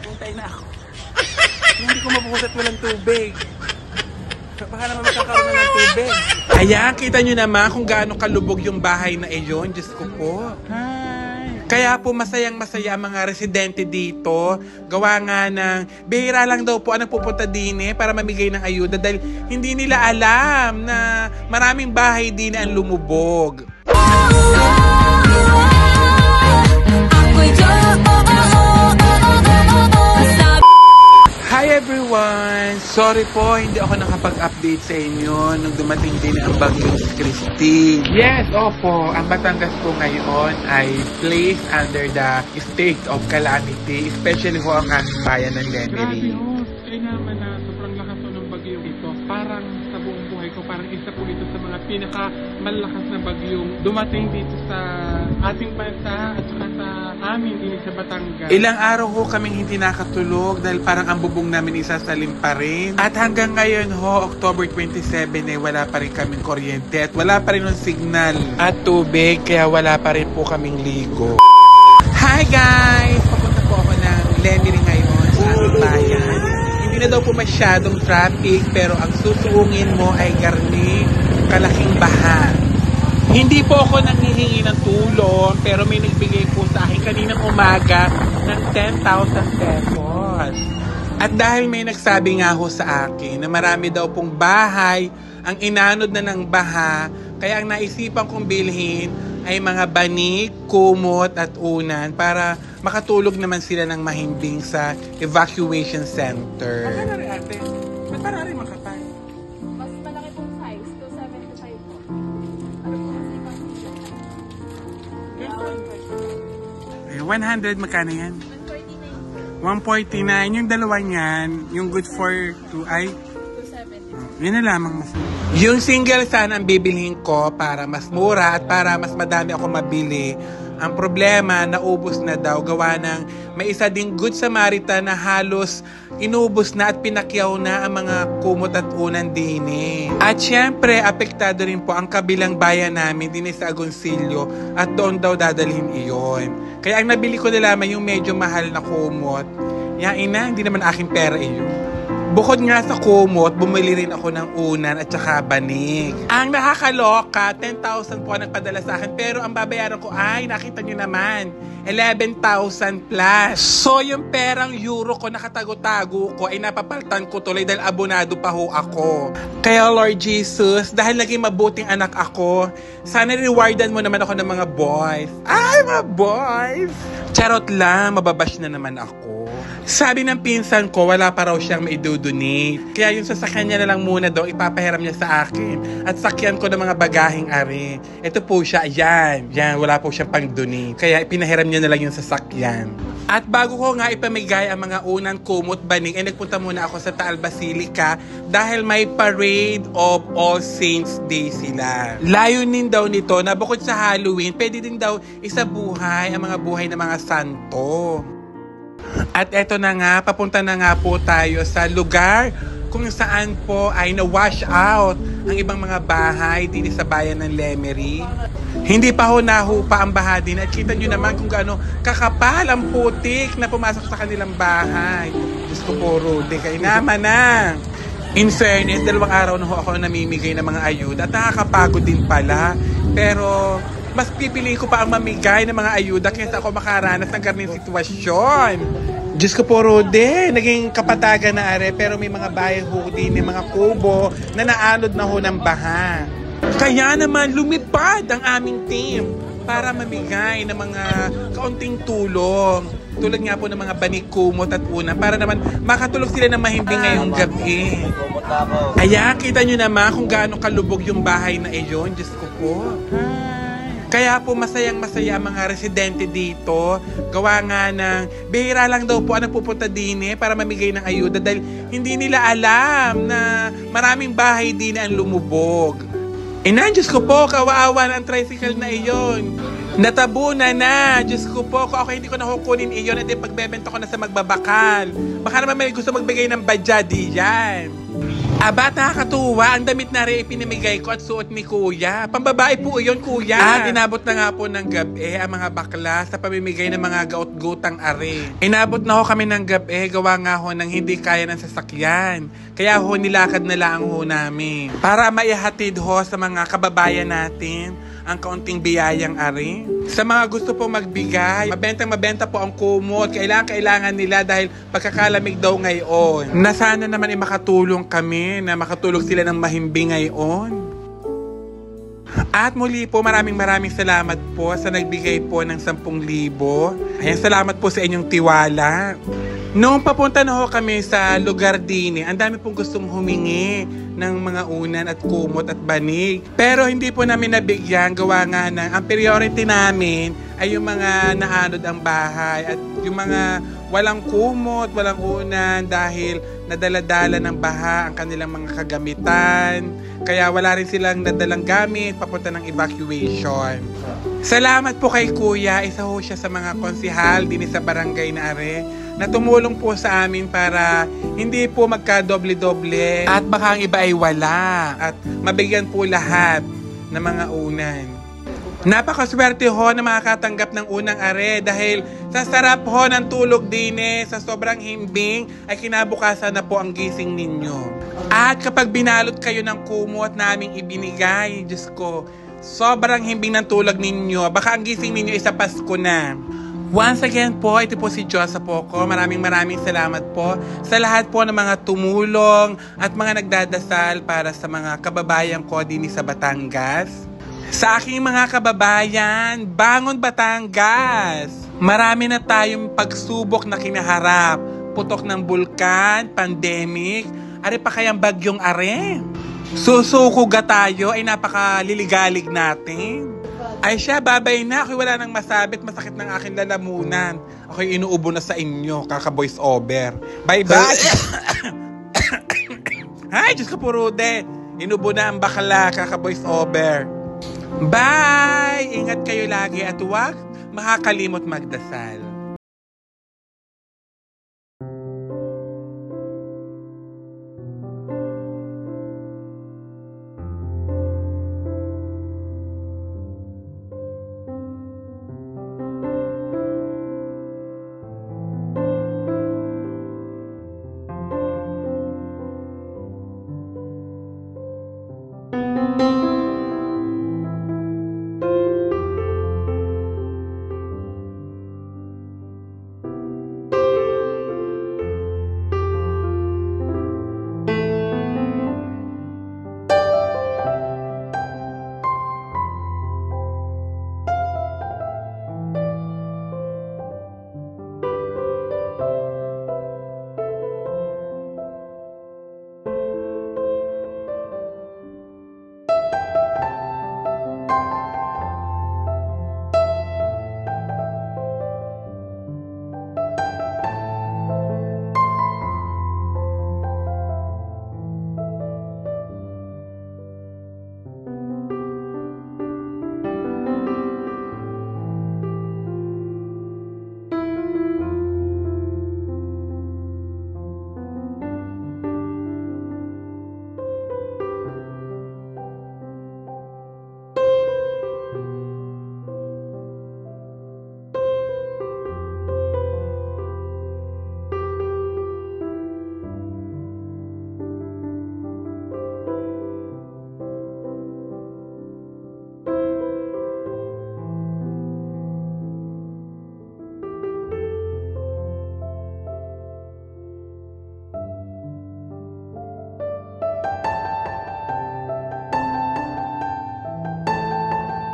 Puntay na ako. Hindi ko mabuhos at walang tubig. Baka naman magkakaroon na ng tubig. Ayan, kita nyo naman kung gaano kalubog yung bahay na iyon. Diyos ko po. Kaya po masayang-masaya ang mga residente dito. Gawa nga ng bihira lang daw po ang nagpupunta din para mamigay ng ayuda dahil hindi nila alam na maraming bahay din ang lumubog. Hi everyone! Sorry po, hindi ako nakapag-update sa inyo nung dumating din ang bagyong Christine. Yes, opo. Ang Batangas po ngayon ay placed under the state of calamity, especially ho ang aming bayan ng Lemery. Grabe ho. Kaya naman na sobrang lakas ng bagyong ito. Parang sa buong buhay ko, parang isa po ito sa mga pinakamalakas na bagyong dumating dito sa ating bansa at saka sa amin din sa Batangas. Ilang araw ho kaming hindi nakatulog dahil parang ang bubong namin isasalim pa rin. At hanggang ngayon ho, October 27 wala pa rin kaming kuryente at wala pa rin ng signal at tubig kaya wala pa rin po kaming ligo. Hi guys! Papunta po ako ng Lemery ngayon sa aming bayan. Hindi na daw po masyadong traffic pero ang susuungin mo ay garni kalaking baha. Hindi po ako nanghihingi ng tulong pero may nagbigay po sa akin kaninang umaga ng 10,000 pesos. At dahil may nagsabi nga ho sa akin na marami daw pong bahay ang inanod na ng baha, kaya ang naisipan kong bilhin ay mga banig, kumot at unan para makatulog naman sila ng mahimbing sa evacuation center. Ano rin ate? Ba't para rin makapal? Mas malaki pong size, 275 po. Ano po kasi pang 100 magkano yan? 149. 149. Yung dalawa niyan, yung good for 2 ay 270. yun na lamang mas. Yung single sana ang bibilhin ko para mas mura at para mas madami ako mabili. Ang problema, naubos na daw gawa ng may isa ding Good Samaritan na halos inubos na at pinakyaw na ang mga kumot at unan din At syempre, apektado rin po ang kabilang bayan namin din sa Agoncillo at doon daw dadalhin iyon. Kaya ang nabili ko na lamang yung medyo mahal na kumot. Yain na, hindi naman aking pera iyon. Bukod nga sa kumot, bumili rin ako ng unan at saka banig. Ang nakakaloka, 10,000 po ang nagpadala sa akin. Pero ang babayaran ko ay, nakita nyo naman, 11,000 plus. So yung perang euro ko nakatago-tago ko ay napapaltan ko tuloy dahil abonado pa ho ako. Kaya Lord Jesus, dahil naging mabuting anak ako, sana rewardan mo naman ako ng mga boys. Ay, mga boys! Charot lang, mababash na naman ako. Sabi ng pinsan ko, wala pa raw siyang maidudonate. Kaya yung sasakyan niya na lang muna daw, ipapahiram niya sa akin. At sakyan ko ng mga bagaheng ari. Ito po siya, yan. Yan, wala po siyang pang-donate. Kaya pinahiram niya na lang yung sasakyan. At bago ko nga ipamigay ang mga unang kumot banig, ay nagpunta muna ako sa Taal Basilica dahil may parade of All Saints Day sila. Layunin daw nito na bukod sa Halloween, pwede din daw isabuhay ang mga buhay ng mga santo. At eto na nga, papunta na nga po tayo sa lugar kung saan po ay na-wash out ang ibang mga bahay din sa bayan ng Lemery. Hindi pa ho nahupa ang baha din at kita nyo naman kung gaano kakapal ang putik na pumasok sa kanilang bahay. Diyos ko po, Rudy, kayo naman na. In fairness, 2 araw na ho ako namimigay ng mga ayuda at nakakapagod din pala. Pero mas pipiliin ko pa ang mamigay ng mga ayuda kaysa ako makaranas ng ganung sitwasyon. Diyos ko po, Rudy, naging kapatagan na are, pero may mga bahay ho din, may mga kubo na naanod na ho ng baha. Kaya naman lumipad ang aming team para mamigay ng mga kaunting tulong. Tulad nga po ng mga banig, kumot at unan para naman makatulog sila ng mahimbing ngayong gabi. Kaya kita nyo naman kung gaano kalubog yung bahay na iyon. Diyos ko po. Kaya po masayang-masaya ang mga residente dito. Gawa nga ng bihira lang daw po ang nagpupunta din para mamigay ng ayuda dahil hindi nila alam na maraming bahay din ang lumubog. Diyos ko po, kawawa na ang tricycle na iyon. Natabunan na. Diyos ko po, kung ako hindi ko nakukunin iyon at pagbebenta ko na sa magbabakal. Baka naman may gusto magbigay ng badya di yan. Aba, nakakatuwa. Ang damit na rin ipinamigay ko at suot ni Kuya. Pambabae po yun, Kuya. At inabot na nga po ng gabi ang mga bakla sa pamimigay ng mga gaot-gutang are. Inabot na ho kami ng gabi, gawa nga ho ng hindi kaya ng sasakyan. Kaya ho nilakad na lang ho namin. Para maihatid ho sa mga kababayan natin ang kaunting biyayang are. Sa mga gusto po magbigay, mabenta po ang kumot. Kailangan nila dahil pagkakalamig daw ngayon. Na sana naman makatulong kami, na makatulog sila ng mahimbing ngayon. At muli po, maraming salamat po sa nagbigay po ng 10,000. Ayan, salamat po sa inyong tiwala. Noong papunta na ho kami sa lugar din, ang dami pong gustong humingi ng mga unan at kumot at banig. Pero hindi po namin nabigyan, gawa nga ng ang priority namin ay yung mga naanod ang bahay at yung mga walang kumot, walang unan dahil nadala-dala ng baha ang kanilang mga kagamitan. Kaya wala rin silang nadalang gamit papunta ng evacuation. Salamat po kay Kuya, isa ho siya sa mga konsihal din sa barangay na are na tumulong po sa amin para hindi po magka-doble-doble at baka ang iba ay wala at mabigyan po lahat ng mga unan. Napakaswerte ho na makakatanggap ng unang are dahil sa sarap ho ng tulog din sa sobrang himbing ay kinabukasan na po ang gising ninyo. At kapag binalot kayo ng kumot naming ibinigay, Diyos ko, sobrang himbing ng tulog ninyo, baka ang gising ninyo isa Pasko na. Once again po, ito po si Josa Poco. Maraming salamat po sa lahat po ng mga tumulong at mga nagdadasal para sa mga kababayan ko din sa Batangas. Sa aking mga kababayan, bangon Batangas! Marami na tayong pagsubok na kinaharap. Putok ng bulkan, pandemic, are pa kayang bagyong are. Susuko ga tayo ay napakaliligalig natin. Ay siya, babay na. Ako'y wala nang masabit, masakit ng aking lalamunan. Ako'y inuubo na sa inyo, kaka-voice over. Bye-bye! Ay, Diyos ko purude. Inuubo na ang bakla, kaka-voice over. Bye! Ingat kayo lagi at huwag makakalimot magdasal.